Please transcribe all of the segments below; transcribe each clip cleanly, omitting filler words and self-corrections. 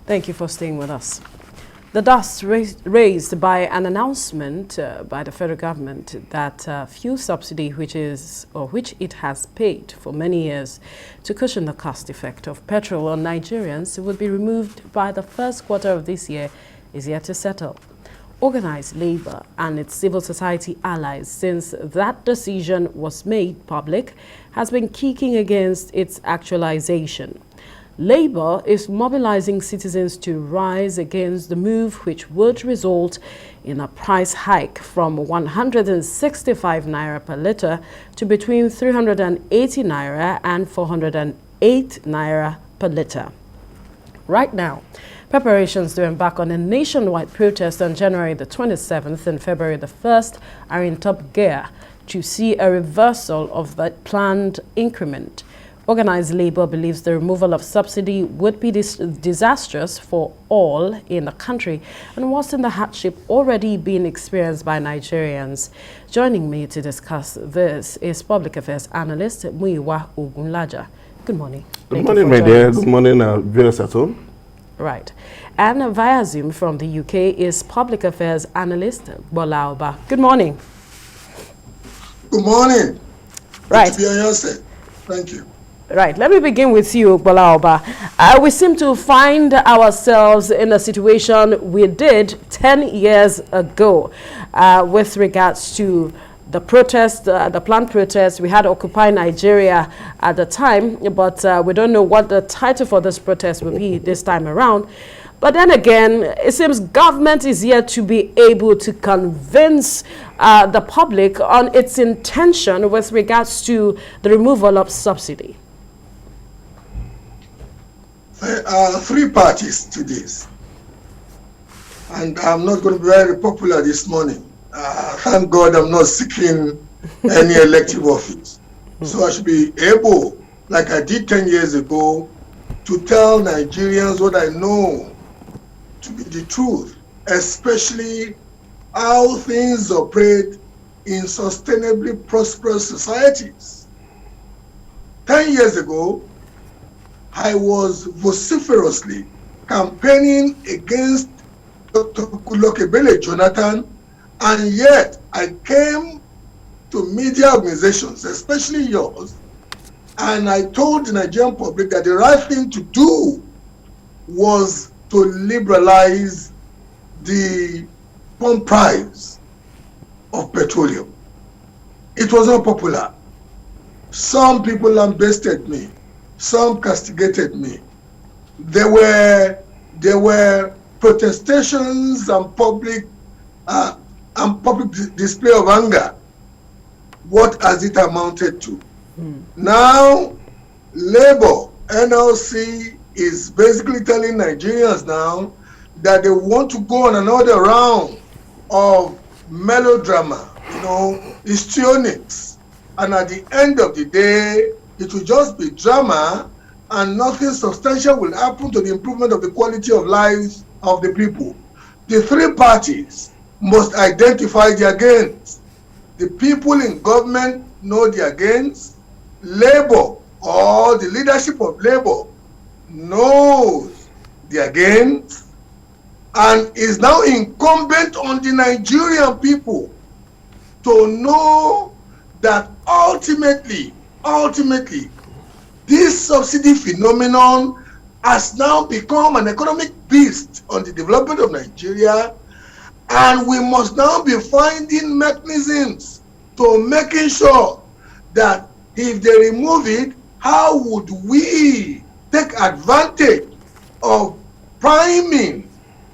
Thank you for staying with us. The dust raised by an announcement by the federal government that fuel subsidy, which it has paid for many years to cushion the cost effect of petrol on Nigerians, will be removed by the first quarter of this year, is yet to settle. Organized labor and its civil society allies, since that decision was made public, has been kicking against its actualization. Labour is mobilizing citizens to rise against the move, which would result in a price hike from 165 naira per litre to between 380 naira and 408 naira per litre. Right now, preparations to embark on a nationwide protest on January the 27th and February the 1st are in top gear to see a reversal of the planned increment. Organized labor believes the removal of subsidy would be disastrous for all in the country and worsen the hardship already being experienced by Nigerians. Joining me to discuss this is public affairs analyst Muyiwa Ogunlaja. Good morning. Good morning, my dear. Good morning, viewers at home. Right. And via Zoom from the UK is public affairs analyst Bola Oba. Good morning. Good morning. Right. Good to be on your side. Thank you. Right, let me begin with you, Bola Oba. We seem to find ourselves in a situation we did 10 years ago with regards to the protest, the planned protest. We had Occupy Nigeria at the time, but we don't know what the title for this protest will be this time around. But then again, it seems government is yet to be able to convince the public on its intention with regards to the removal of subsidy. There are three parties to this, and I'm not going to be very popular this morning. Thank God I'm not seeking any elective office. So I should be able, like I did 10 years ago, to tell Nigerians what I know to be the truth, especially how things operate in sustainably prosperous societies. 10 years ago, I was vociferously campaigning against Dr. Goodluck Jonathan, and yet I came to media organizations, especially yours, and I told the Nigerian public that the right thing to do was to liberalize the pump price of petroleum. It was not popular. Some people lambasted me. Some castigated me. There were protestations and public display of anger. What has it amounted to? Now, Labour, NLC is basically telling Nigerians now that they want to go on another round of melodrama, histrionics, and at the end of the day, it will just be drama and nothing substantial will happen to the improvement of the quality of lives of the people. The three parties must identify their gains. The people in government know their gains. Labour, or the leadership of Labour, knows their gains, and is now incumbent on the Nigerian people to know that ultimately, this subsidy phenomenon has now become an economic beast on the development of Nigeria, and we must now be finding mechanisms to making sure that if they remove it, how would we take advantage of priming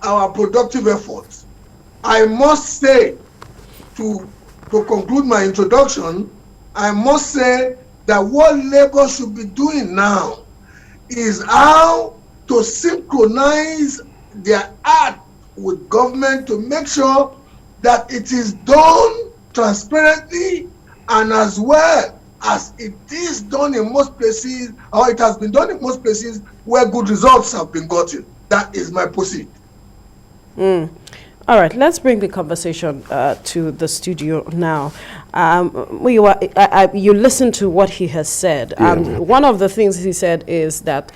our productive efforts? I must say, to conclude my introduction, I must say that what Labour should be doing now is how to synchronize their act with government to make sure that it is done transparently and as well as it is done in most places, or it has been done in most places where good results have been gotten. That is my position. All right, let's bring the conversation to the studio now. You listened to what he has said, and one of the things he said is that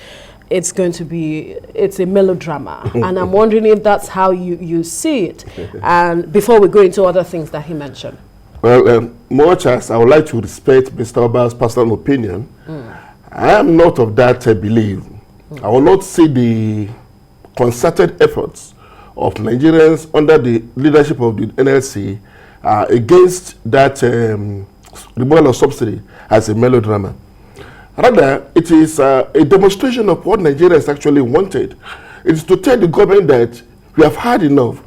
it's a melodrama. And I'm wondering if that's how you see it. And before we go into other things that he mentioned. Well, much as I would like to respect Mr. Oba's personal opinion, I am not of that belief. I will not see the concerted efforts of Nigerians under the leadership of the NLC against that removal of subsidy as a melodrama. Rather, it is a demonstration of what Nigerians actually wanted. It is to tell the government that we have had enough.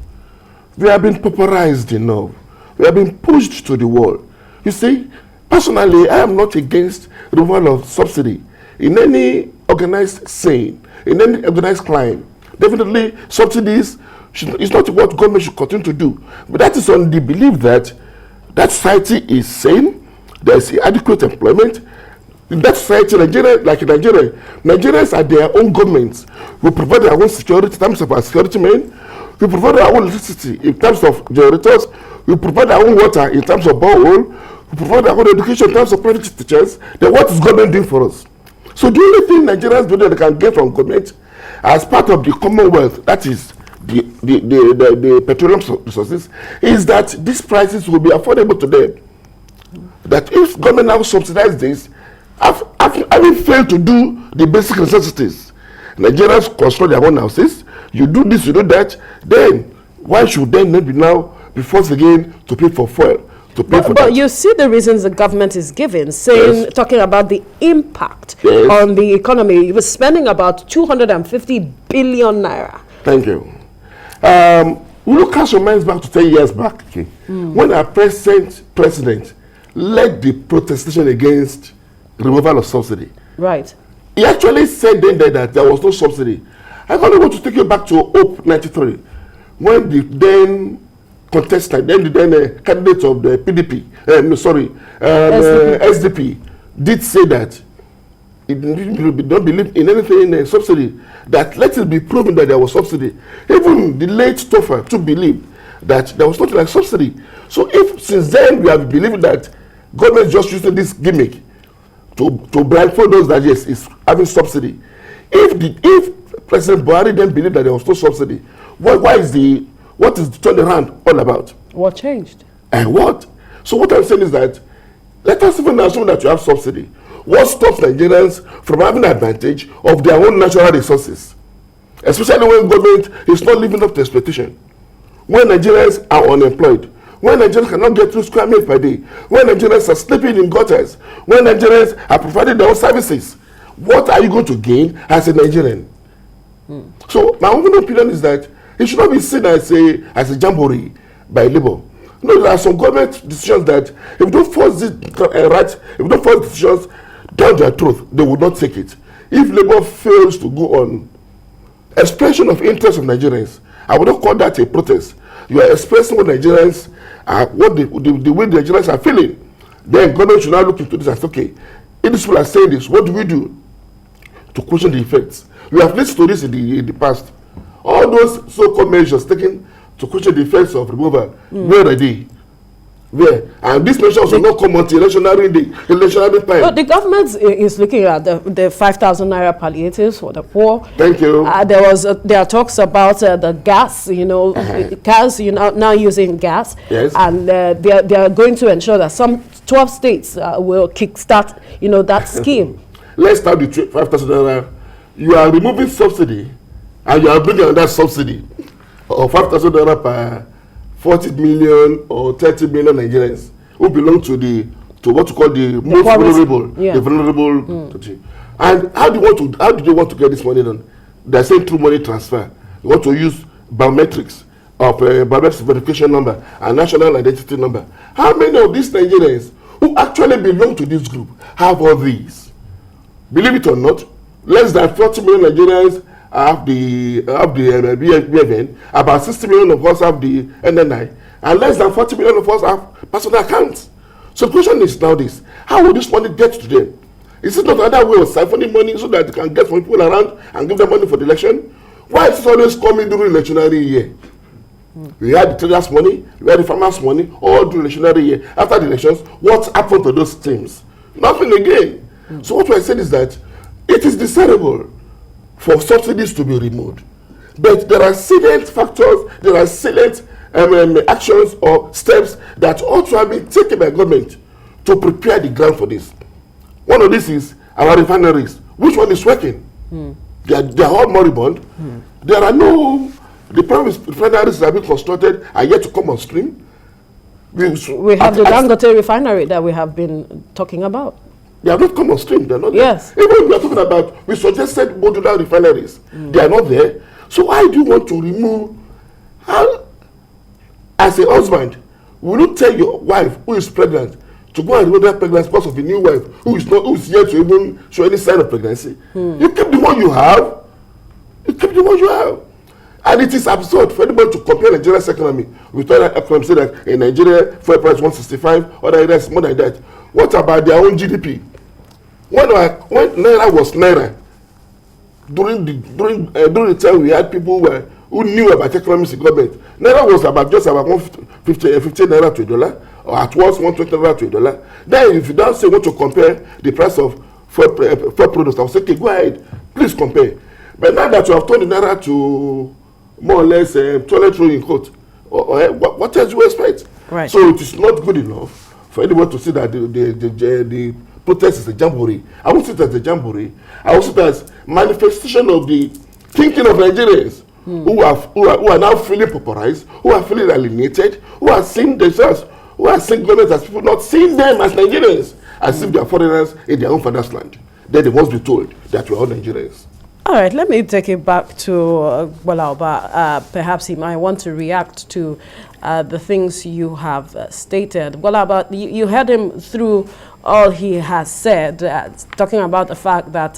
We have been pauperized enough. We have been pushed to the wall. You see, personally, I am not against removal of subsidy in any organized scene, in any organized crime. Definitely, subsidies is not what government should continue to do. But that is on the belief that that society is sane, there is adequate employment. In that society, Nigerians are their own governments. We provide our own security in terms of our security men. We provide our own electricity in terms of generators. We provide our own water in terms of borehole. We provide our own education in terms of private teachers. Then what is government doing for us? So the only thing Nigerians do that they can get from government as part of the commonwealth, that is the petroleum resources, is that these prices will be affordable to them. That if government now subsidize this, having failed to do the basic necessities, Nigerians construct their own houses, you do this, you do that, then why should they not be now be forced again to pay for fuel? But you see the reasons the government is giving, saying, talking about the impact on the economy. It was spending about 250 billion naira. Thank you. We'll cast your minds back to 10 years back, okay, when our president led the protestation against removal of subsidy. Right. He actually said then that there was no subsidy. I kind of want to take you back to Hope 93, when the then contestant, then the candidate of the PDP, SDP, did say that he did not believe in anything in subsidy, that let it be proven that there was subsidy. Even the late Toffer to believe that there was nothing like subsidy. So if since then we have believed that government is just using this gimmick to blindfold those that yes, is having subsidy. If President Buhari then believed that there was no subsidy, what is the turnaround all about? What changed? And what? So what I'm saying is that let us even assume that you have subsidy. What stops Nigerians from having advantage of their own natural resources? Especially when government is not living up to expectation. When Nigerians are unemployed. When Nigerians cannot get 2 square meals per day. When Nigerians are sleeping in gutters. When Nigerians are providing their own services. What are you going to gain as a Nigerian? So my own opinion is that it should not be seen as a jamboree by Labour. No, there are some government decisions that if you don't force it if you don't force decisions down their throat, they will not take it. If Labour fails to go on expression of interest of Nigerians, I would not call that a protest. You are expressing what Nigerians are, the way the Nigerians are feeling. Then government should now look into this and say, okay, if these people are saying this, what do we do to question the effects? We have listened to this in the past. All those so-called measures taken to question the effects of removal, where are they? Where? And these measures will not come until electionary time. But the government is looking at the 5,000 naira palliatives for the poor. Thank you. There are talks about the gas, gas, now using gas. Yes. And they are going to ensure that some 12 states will kickstart, that scheme. Let's start with 5,000 naira. You are removing subsidy, and you are bringing another subsidy of 5,000 naira per 40 million or 30 million Nigerians who belong to what you call the most vulnerable, the vulnerable. And how do they want to get this money done? They're saying through money transfer. They want to use biometrics of biometric verification number and national identity number. How many of these Nigerians who actually belong to this group have all these? Believe it or not, less than 40 million Nigerians have the BFN, about 60 million of us have the NNI, and less than 40 million of us have personal accounts. So the question is now this: how will this money get to them? Is it not another way of siphoning money so that they can get some people around and give them money for the election? Why is it always coming during electionary year? We had the traders' money, we had the farmers' money, all during electionary year. After the elections, what happened to those things? Nothing again. So what I said is that it is desirable for subsidies to be removed. But there are salient factors, there are salient actions or steps that ought to have been taken by government to prepare the ground for this. One of these is our refineries. Which one is working? They are all moribund. There are no, the previous refineries that have been constructed are yet to come on stream. We have the Dangote refinery that we have been talking about. They have not come on stream. They are not yes. there. Even we are talking about, we suggested modular refineries. They are not there. So why do you want to remove? How, as a husband, will you tell your wife who is pregnant to go and remove that pregnancy because of a new wife who is yet to even show any sign of pregnancy? You keep the one you have. You keep the one you have. And it is absurd for anybody to compare Nigeria's economy with other economies. Say that in Nigeria, fuel price 165, other areas more than that. What about their own GDP? When Naira was Naira, during the time we had people who knew about economics in government, Naira was just about 150 Naira to $1, or at worst 120 Naira to $1. Then if you don't say want to compare the price of fuel products, I will say, okay, go ahead, please compare. But now that you have turned the Naira to more or less toilet roll in court, what else do you expect? Right. So it is not good enough for anyone to see that the protest is a jamboree. I won't see it as a jamboree. I will see it as manifestation of the thinking of Nigerians who are now feeling pauperized, who are feeling alienated, who are seeing themselves, who are seeing government as people, not seeing them as Nigerians, as if they are foreigners in their own father's land. Then they must be told that we are all Nigerians. All right, let me take it back to Gwalaba. Perhaps he might want to react to the things you have stated. Gwalaba, you heard him through all he has said, talking about the fact that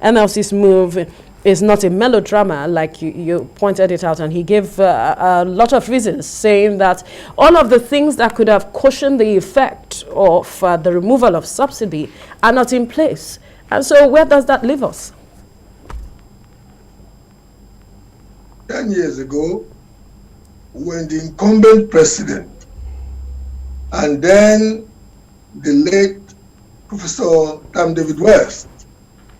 NLC's move is not a melodrama, like you pointed it out, and he gave a lot of reasons, saying that all of the things that could have cushioned the effect of the removal of subsidy are not in place. And so where does that leave us? 10 years ago, when the incumbent president and then the late Professor David West,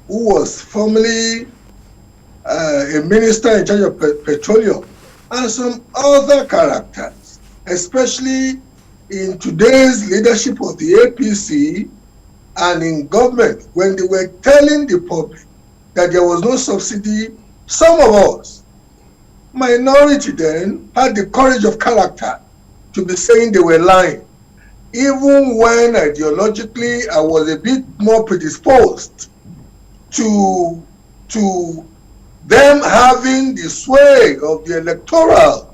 who was formerly a minister in charge of petroleum, and some other characters, especially in today's leadership of the APC and in government, when they were telling the public that there was no subsidy, some of us, minority then, had the courage of character to be saying they were lying. Even when ideologically I was a bit more predisposed to them having the sway of the electoral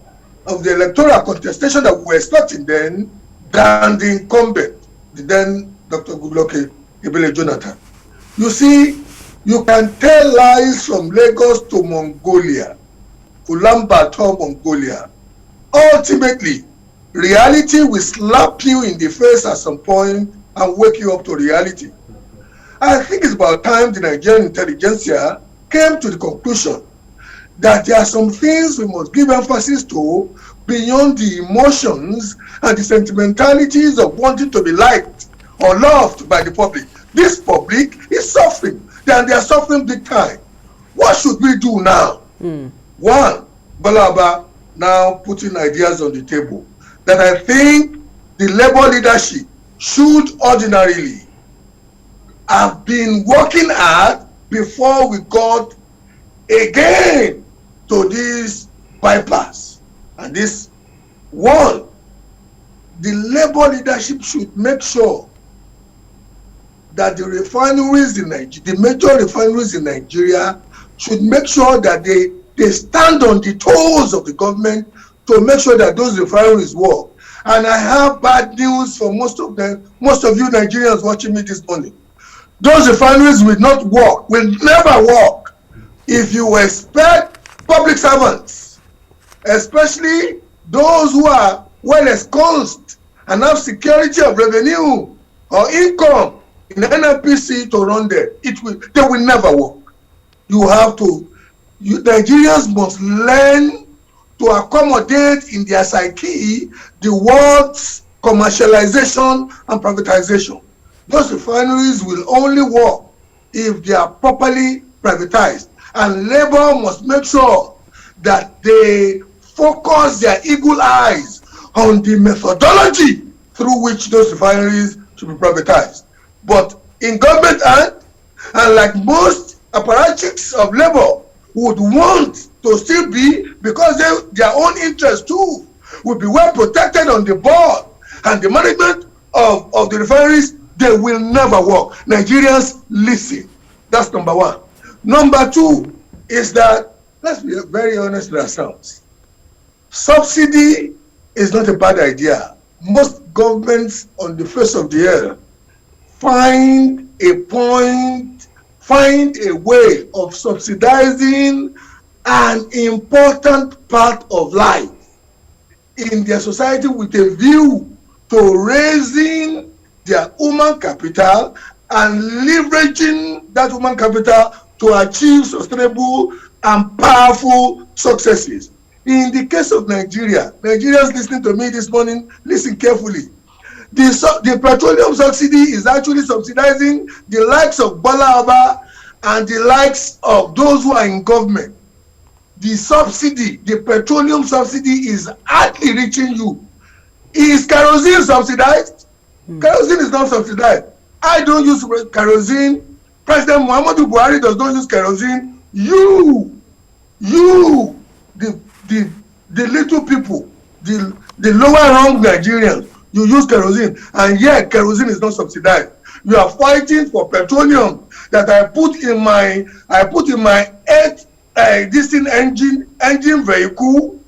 contestation that we were expecting then than the incumbent, then Dr. Goodluck Ebele Jonathan. You see, you can tell lies from Lagos to Mongolia, Ulaanbaatar, Mongolia. Ultimately, reality will slap you in the face at some point and wake you up to reality. I think it's about time the Nigerian intelligentsia came to the conclusion that there are some things we must give emphasis to beyond the emotions and the sentimentalities of wanting to be liked or loved by the public. This public is suffering, and they are suffering big time. What should we do now? One, Balaba now putting ideas on the table that I think the Labour leadership should ordinarily have been working at before we got again to this bypass. And this one, the Labour leadership should make sure that the refineries in Nigeria, the major refineries in Nigeria, should make sure that they stand on the toes of the government to make sure that those refineries work. And I have bad news for most of you Nigerians watching me this morning. Those refineries will not work, will never work, if you expect public servants, especially those who are well ensconced and have security of revenue or income in the NNPC to run there. They will never work. Nigerians must learn to accommodate in their psyche the words commercialization and privatization. Those refineries will only work if they are properly privatized. And Labour must make sure that they focus their eagle eyes on the methodology through which those refineries should be privatized. But in government hand, and like most apparatchiks of Labour would want to still be, because their own interest too will be well protected on the board and the management of the refineries, they will never work. Nigerians, listen. That's number one. Number two is that, let's be very honest with ourselves. Subsidy is not a bad idea. Most governments on the face of the earth find a way of subsidizing an important part of life in their society with a view to raising their human capital and leveraging that human capital to achieve sustainable and powerful successes. In the case of Nigeria, Nigerians listening to me this morning, listen carefully. The petroleum subsidy is actually subsidizing the likes of Bola Oba and the likes of those who are in government. The subsidy, the petroleum subsidy, is hardly reaching you. Is kerosene subsidized? Kerosene is not subsidized. I don't use kerosene. President Muhammadu Buhari does not use kerosene. You, the little people, the lower rung Nigerians, you use kerosene, and yet kerosene is not subsidized. You are fighting for petroleum that I put in my engine vehicle.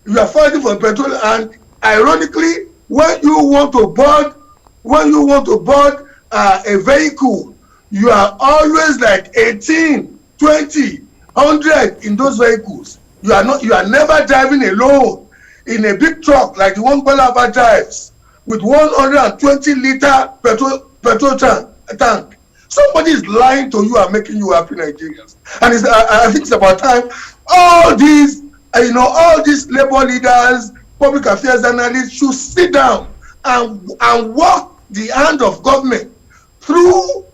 You are fighting for petroleum, and ironically, when you want to board a vehicle, you are always like 18, 20, 100 in those vehicles. You are never driving alone in a big truck like the one Balaba drives with 120-liter petrol tank. Somebody is lying to you and making you happy, Nigerians. And I think it's about time all these labor leaders, public affairs analysts should sit down and walk the hand of government through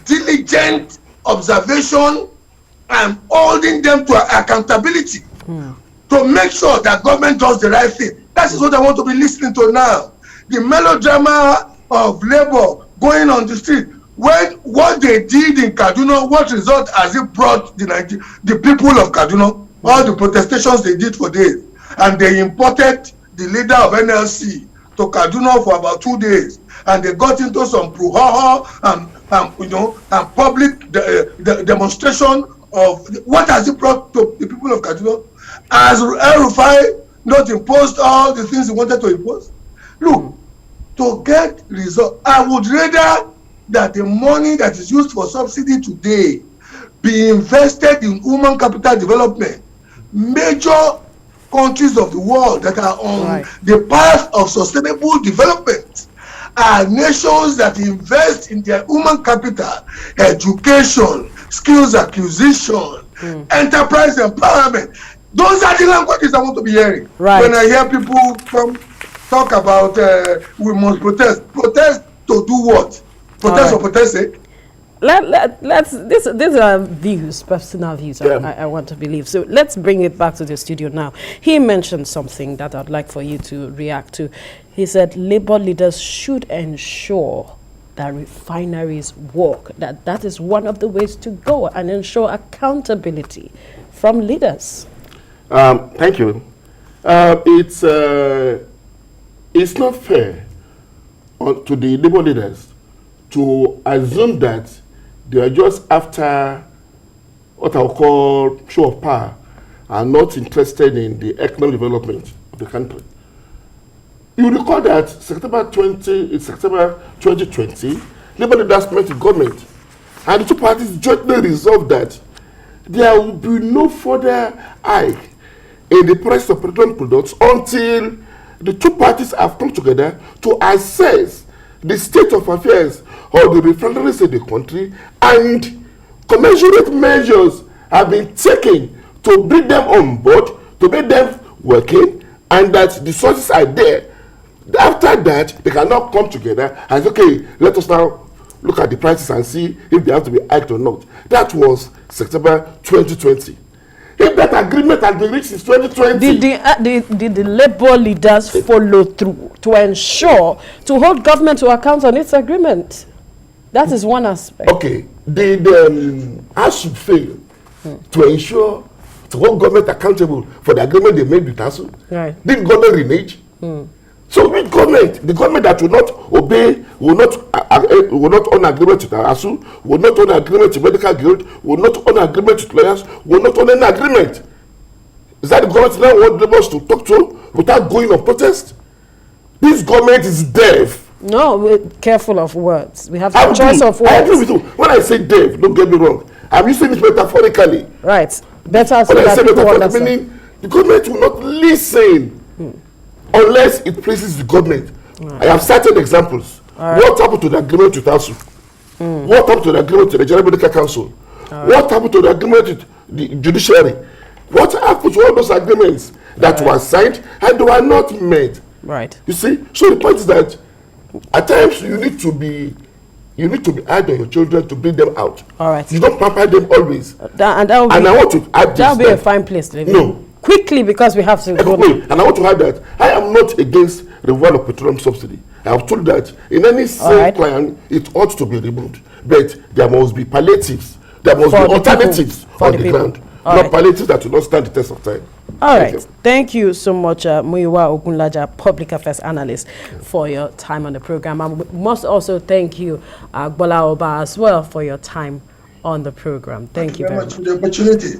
diligent observation and holding them to accountability to make sure that government does the right thing. That is what I want to be listening to now. The melodrama of Labour going on the street. What they did in Kaduna, what result has it brought the people of Kaduna? All the protestations they did for days. And they imported the leader of NLC to Kaduna for about 2 days. And they got into some brouhaha and public demonstration of what has it brought to the people of Kaduna. Has El-Rufai not imposed all the things he wanted to impose? Look, to get results, I would rather that the money that is used for subsidy today be invested in human capital development. Major countries of the world that are on the path of sustainable development are nations that invest in their human capital, education, skills acquisition, enterprise empowerment. Those are the languages I want to be hearing. Right. When I hear people talk about we must protest. Protest to do what? Protest for protest sake? These are views, personal views, I want to believe. So let's bring it back to the studio now. He mentioned something that I'd like for you to react to. He said Labour leaders should ensure that refineries work. That is one of the ways to go and ensure accountability from leaders. Thank you. It's not fair to the Labour leaders to assume that they are just after what I'll call show of power and not interested in the economic development of the country. You recall that September 2020, Labour leaders met the government, and the two parties jointly resolved that there will be no further hike in the price of petroleum products until the two parties have come together to assess the state of affairs of the refineries in the country, and commensurate measures have been taken to bring them on board, to make them working, and that the sources are there. After that, they cannot come together and say, okay, let us now look at the prices and see if they have to be hiked or not. That was September 2020. If that agreement had been reached in 2020... Did the labor leaders follow through to ensure, to hold government to account on its agreement? That is one aspect. Okay. Did ASU fail to ensure, to hold government accountable for the agreement they made with ASU? Right. Did government renege? So which government? The government that will not obey, will not own agreement with ASU, will not own agreement with medical guild, will not own agreement with lawyers, will not own any agreement. Is that the government now want laborers to talk to without going on protest? This government is deaf. No, we're careful of words. We have a choice of words. I agree with you. When I say deaf, don't get me wrong. I'm using it metaphorically. Right. Better so when that I say people understand. meaning the government will not listen unless it pleases the government. I have cited examples. What happened to the agreement with ASU? What happened to the agreement with the General Medical Council? What happened to the agreement with the judiciary? What happened to all those agreements that were signed and they were not met? Right. You see? So the point is that at times you need to be hard on your children to bring them out. All right. You don't pamper them always. I want to add this. That will be a fine place to live. No. Quickly, because we have to go. And I want to add that I am not against removal of petroleum subsidy. I have told that in any same plan, it ought to be removed. But there must be palliatives. There must be alternatives on the ground. Not palliatives that will not stand the test of time. All right. Thank you so much, Muyiwa Ogunlaja, Public Affairs Analyst, for your time on the program. And we must also thank you, Agbola Oba, as well, for your time on the program. Thank you very much for the opportunity.